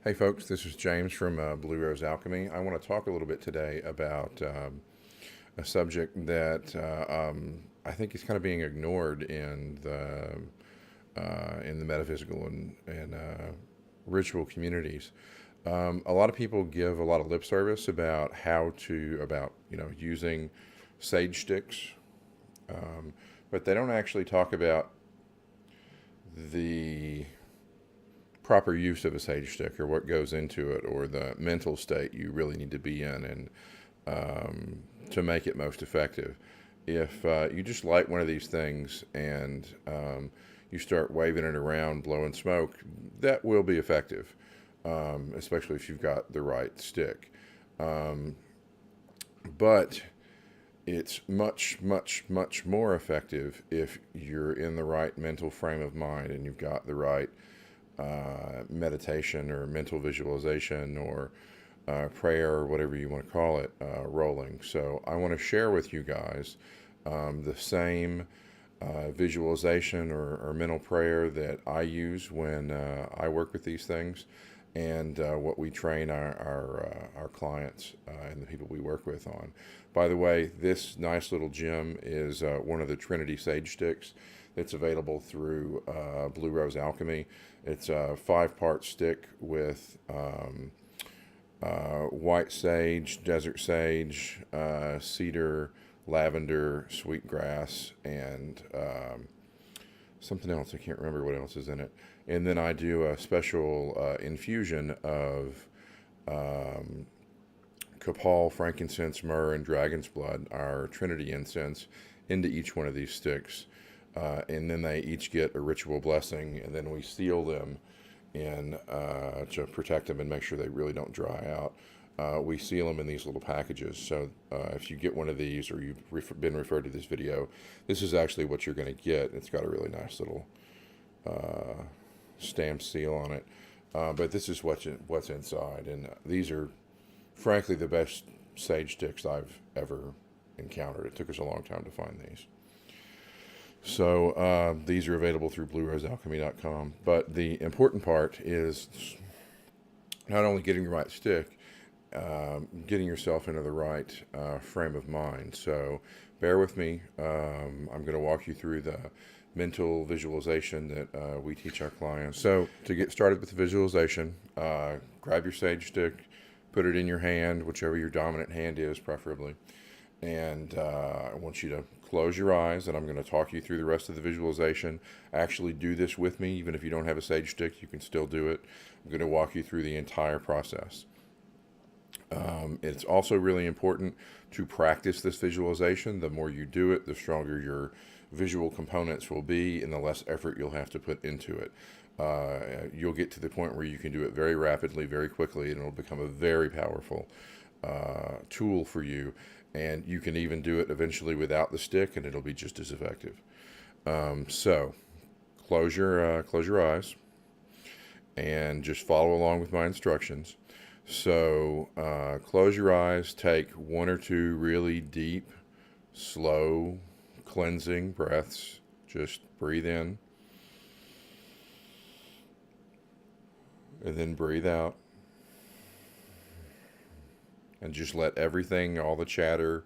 Hey folks, this is James from Blue Rose Alchemy. I want to talk a little bit today about a subject that I think is kind of being ignored in the metaphysical and ritual communities. A lot of people give a lot of lip service about about using sage sticks, but they don't actually talk about the proper use of a sage stick or what goes into it or the mental state you really need to be in and to make it most effective. If you just light one of these things and you start waving it around, blowing smoke, that will be effective, especially if you've got the right stick. Um, but it's much, much, much more effective if you're in the right mental frame of mind and you've got the right meditation or mental visualization or prayer or whatever you want to call it rolling. So I want to share with you guys the same visualization or mental prayer that I use when I work with these things, and what we train our clients and the people we work with on. By the way, this nice little gem is one of the Trinity Sage Sticks that's available through Blue Rose Alchemy. It's a 5-part stick with white sage, desert sage, cedar, lavender, sweetgrass, and something else. I can't remember what else is in it. And then I do a special infusion of um, copal, frankincense, myrrh, and dragon's blood, our Trinity incense, into each one of these sticks. And then they each get a ritual blessing, and then we seal them in to protect them and make sure they really don't dry out. We seal them in these little packages. So if you get one of these or you've been referred to this video, this is actually what you're going to get. It's got a really nice little stamp seal on it. But this is what's inside. And these are, frankly, the best sage sticks I've ever encountered. It took us a long time to find these. So these are available through BlueRoseAlchemy.com. But the important part is not only getting the right stick, getting yourself into the right frame of mind. So bear with me. I'm going to walk you through the mental visualization that we teach our clients. So to get started with the visualization, grab your sage stick, put it in your hand, whichever your dominant hand is, preferably. And I want you to close your eyes, and I'm going to talk you through the rest of the visualization. Actually, do this with me. Even if you don't have a sage stick, you can still do it. I'm going to walk you through the entire process. It's also really important to practice this visualization. The more you do it, the stronger your visual components will be, and the less effort you'll have to put into it. You'll get to the point where you can do it very rapidly, very quickly, and it'll become a very powerful tool for you. And you can even do it eventually without the stick, and it'll be just as effective. So close your eyes and just follow along with my instructions. So close your eyes, take one or two really deep, slow, cleansing breaths. Just breathe in and then breathe out. And just let everything, all the chatter,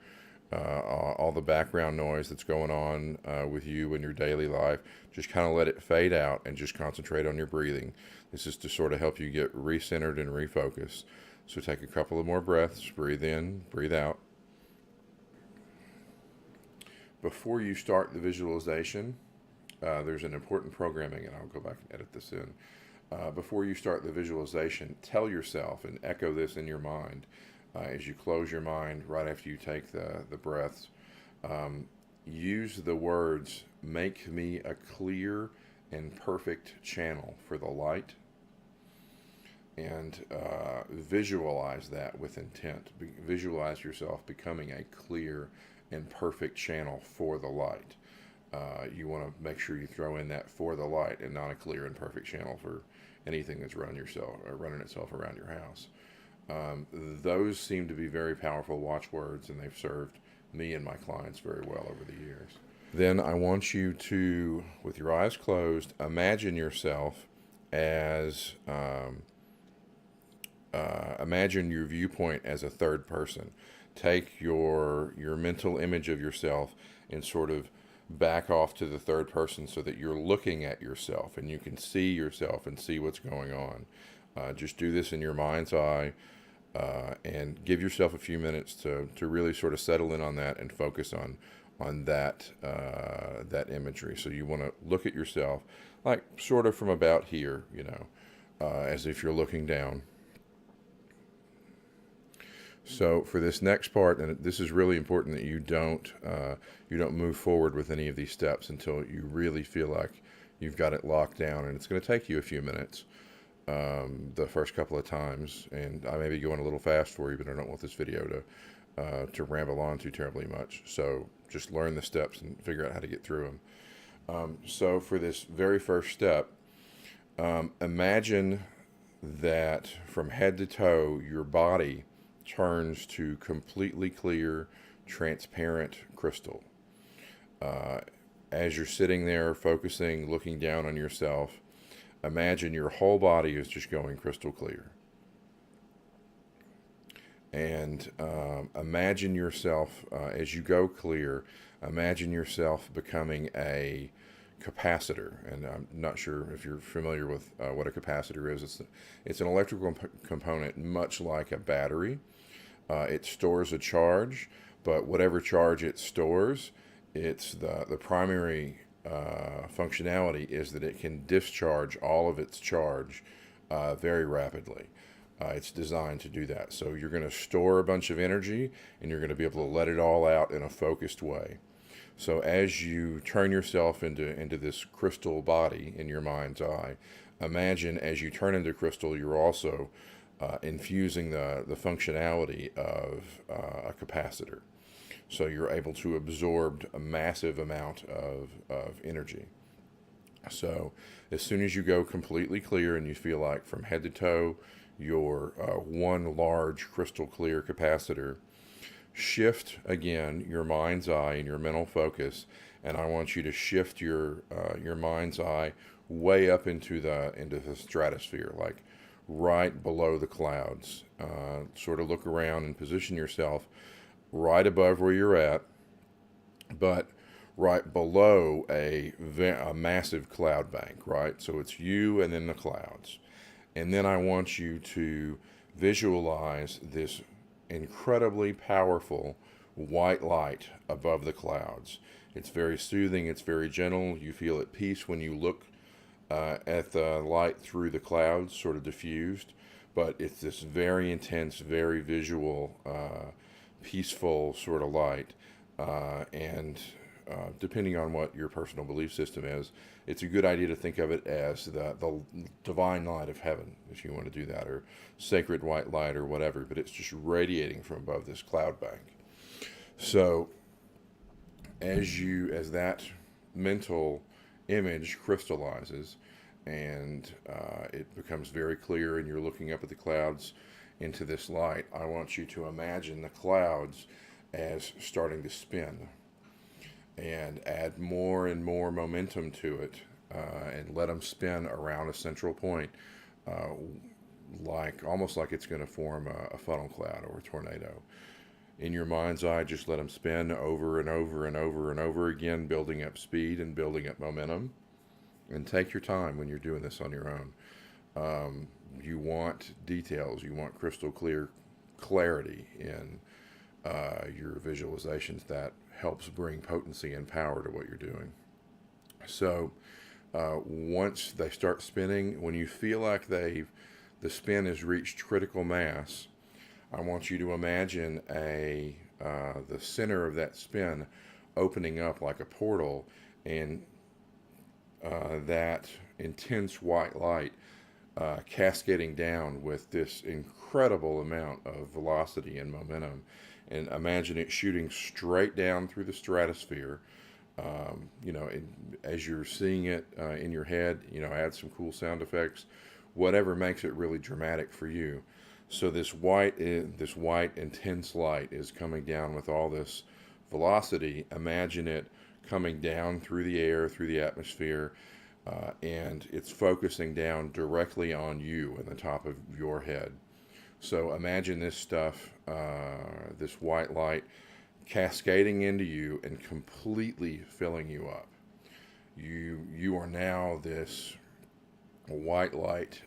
all the background noise that's going on with you in your daily life, just kind of let it fade out and just concentrate on your breathing. This is to sort of help you get recentered and refocused. So take a couple of more breaths, breathe in, breathe out. Before you start the visualization, there's an important programming, and I'll go back and edit this in. Before you start the visualization, tell yourself and echo this in your mind as you close your mind right after you take the breaths. Use the words, "Make me a clear and perfect channel for the light," and visualize that with intent. Visualize yourself becoming a clear and perfect channel for the light. You want to make sure you throw in that "for the light" and not a clear and perfect channel for anything that's running itself around your house. Those seem to be very powerful watchwords, and they've served me and my clients very well over the years. Then I want you to, with your eyes closed, imagine yourself as imagine your viewpoint as a third person. Take your mental image of yourself and sort of back off to the third person so that you're looking at yourself and you can see yourself and see what's going on. Just do this in your mind's eye, and give yourself a few minutes to really sort of settle in on that and focus on that imagery. So you want to look at yourself like sort of from about here, as if you're looking down. So for this next part, and this is really important that you don't move forward with any of these steps until you really feel like you've got it locked down, and it's going to take you a few minutes the first couple of times, and I may be going a little fast for you, but I don't want this video to ramble on too terribly much. So just learn the steps and figure out how to get through them. So for this very first step, imagine that from head to toe, your body turns to completely clear, transparent crystal. As you're sitting there focusing, looking down on yourself, imagine your whole body is just going crystal clear. And imagine yourself, as you go clear, imagine yourself becoming a capacitor. And I'm not sure if you're familiar with what a capacitor is. It's an electrical component much like a battery. It stores a charge, but whatever charge it stores, it's the primary functionality is that it can discharge all of its charge very rapidly. It's designed to do that. So you're going to store a bunch of energy and you're going to be able to let it all out in a focused way. So as you turn yourself into this crystal body in your mind's eye, imagine as you turn into crystal, you're also infusing the functionality of a capacitor. So you're able to absorb a massive amount of energy. So as soon as you go completely clear and you feel like from head to toe, you're one large crystal clear capacitor, shift again your mind's eye and your mental focus, and I want you to shift your mind's eye way up into the stratosphere, like right below the clouds. Sort of look around and position yourself right above where you're at, but right below a massive cloud bank, right? So it's you and then the clouds. And then I want you to visualize this incredibly powerful white light above the clouds. It's very soothing, it's very gentle. You feel at peace when you look at the light through the clouds, sort of diffused, but it's this very intense, very visual, peaceful sort of light. And depending on what your personal belief system is, it's a good idea to think of it as the divine light of heaven, if you want to do that, or sacred white light or whatever, but it's just radiating from above this cloud bank. So as that mental image crystallizes and it becomes very clear and you're looking up at the clouds into this light, I want you to imagine the clouds as starting to spin and add more and more momentum to it, and let them spin around a central point, almost like it's going to form a funnel cloud or a tornado. In your mind's eye, just let them spin over and over and over and over again, building up speed and building up momentum. And take your time when you're doing this on your own. You want details. You want crystal clear clarity in your visualizations. That helps bring potency and power to what you're doing. So once they start spinning, when you feel like the spin has reached critical mass, I want you to imagine the center of that spin opening up like a portal, and that intense white light cascading down with this incredible amount of velocity and momentum. And imagine it shooting straight down through the stratosphere. As you're seeing it in your head, add some cool sound effects, whatever makes it really dramatic for you. So this white intense light is coming down with all this velocity. Imagine it coming down through the air, through the atmosphere, and it's focusing down directly on you in the top of your head. So imagine this stuff, this white light, cascading into you and completely filling you up. You are now this white light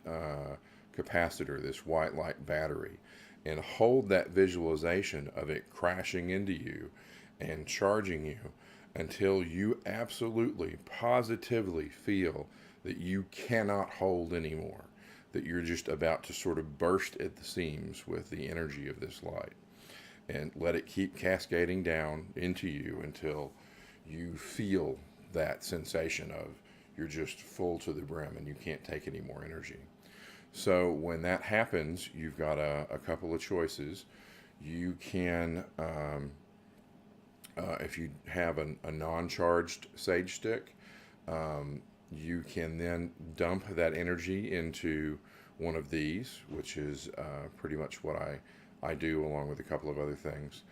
capacitor, this white light battery, and hold that visualization of it crashing into you and charging you until you absolutely, positively feel that you cannot hold anymore, that you're just about to sort of burst at the seams with the energy of this light. And let it keep cascading down into you until you feel that sensation of you're just full to the brim and you can't take any more energy. So when that happens, you've got a couple of choices. You can, if you have a non-charged sage stick, you can then dump that energy into one of these, which is pretty much what I do, along with a couple of other things,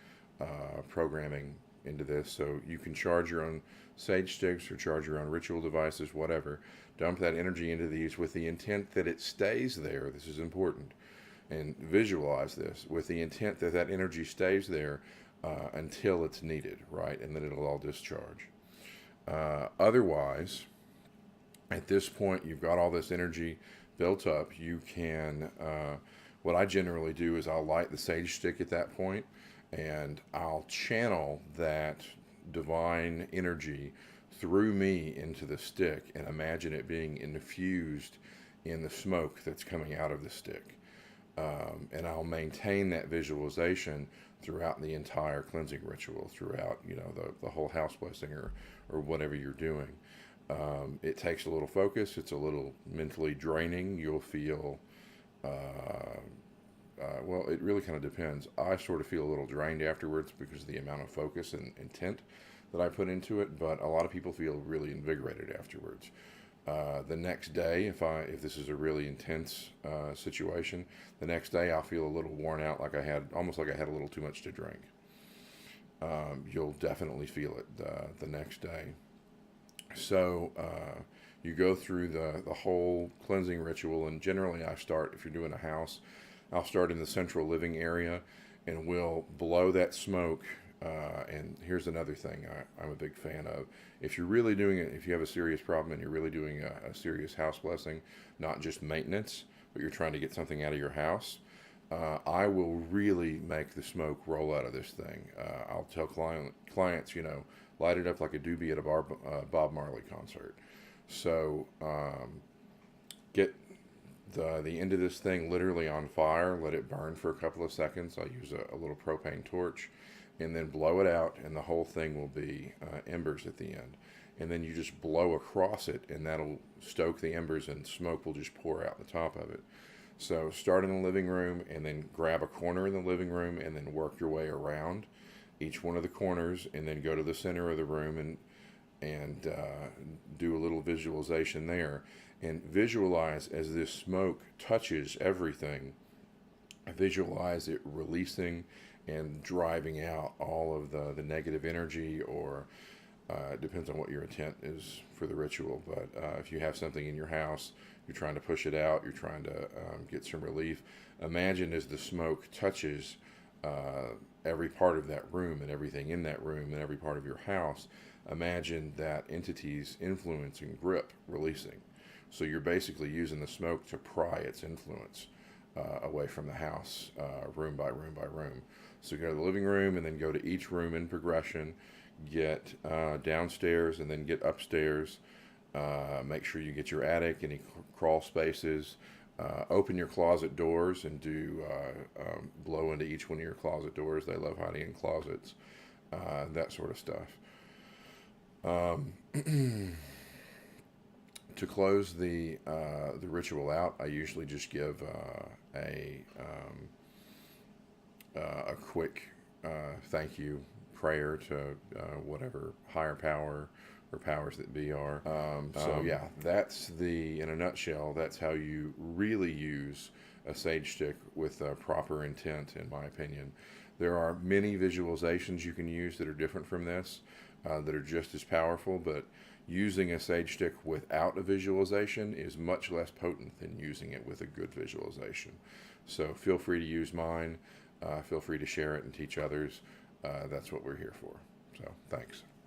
programming into this. So you can charge your own sage sticks or charge your own ritual devices, whatever. Dump that energy into these with the intent that it stays there. This is important. And visualize this with the intent that that energy stays there until it's needed, right? And then it'll all discharge. Otherwise, at this point, you've got all this energy built up. You can, what I generally do is I'll light the sage stick at that point, and I'll channel that divine energy through me into the stick and imagine it being infused in the smoke that's coming out of the stick. And I'll maintain that visualization throughout the entire cleansing ritual, throughout, the whole house blessing or whatever you're doing. It takes a little focus. It's a little mentally draining. You'll feel, well, it really kind of depends. I sort of feel a little drained afterwards because of the amount of focus and intent that I put into it, but a lot of people feel really invigorated afterwards. The next day, if this is a really intense situation, the next day I'll feel a little worn out, almost like I had a little too much to drink. You'll definitely feel it the next day. So you go through the whole cleansing ritual, and generally if you're doing a house, I'll start in the central living area, and we'll blow that smoke. And here's another thing I'm a big fan of. If you're really doing it, if you have a serious problem and you're really doing a serious house blessing, not just maintenance, but you're trying to get something out of your house, I will really make the smoke roll out of this thing. I'll tell clients, light it up like a doobie at a Bob Marley concert. So get the end of this thing literally on fire, let it burn for a couple of seconds. I'll use a little propane torch, and then blow it out, and the whole thing will be embers at the end. And then you just blow across it, and that'll stoke the embers, and smoke will just pour out the top of it. So start in the living room, and then grab a corner in the living room, and then work your way around each one of the corners, and then go to the center of the room and do a little visualization there. And visualize as this smoke touches everything, visualize it releasing and driving out all of the negative energy, or it depends on what your intent is for the ritual. But if you have something in your house, you're trying to push it out, you're trying to get some relief, imagine as the smoke touches every part of that room and everything in that room and every part of your house, imagine that entity's influence and grip releasing. So you're basically using the smoke to pry its influence away from the house, room by room by room. So go to the living room, and then go to each room in progression, get downstairs, and then get upstairs. Make sure you get your attic, any crawl spaces. Open your closet doors and do blow into each one of your closet doors. They love hiding in closets, that sort of stuff. To close the ritual out, I usually just give a quick thank you prayer to whatever higher power or powers that be are. So yeah, that's in a nutshell, that's how you really use a sage stick with proper intent, in my opinion. There are many visualizations you can use that are different from this, that are just as powerful, but using a sage stick without a visualization is much less potent than using it with a good visualization. So feel free to use mine. Feel free to share it and teach others. That's what we're here for. So thanks.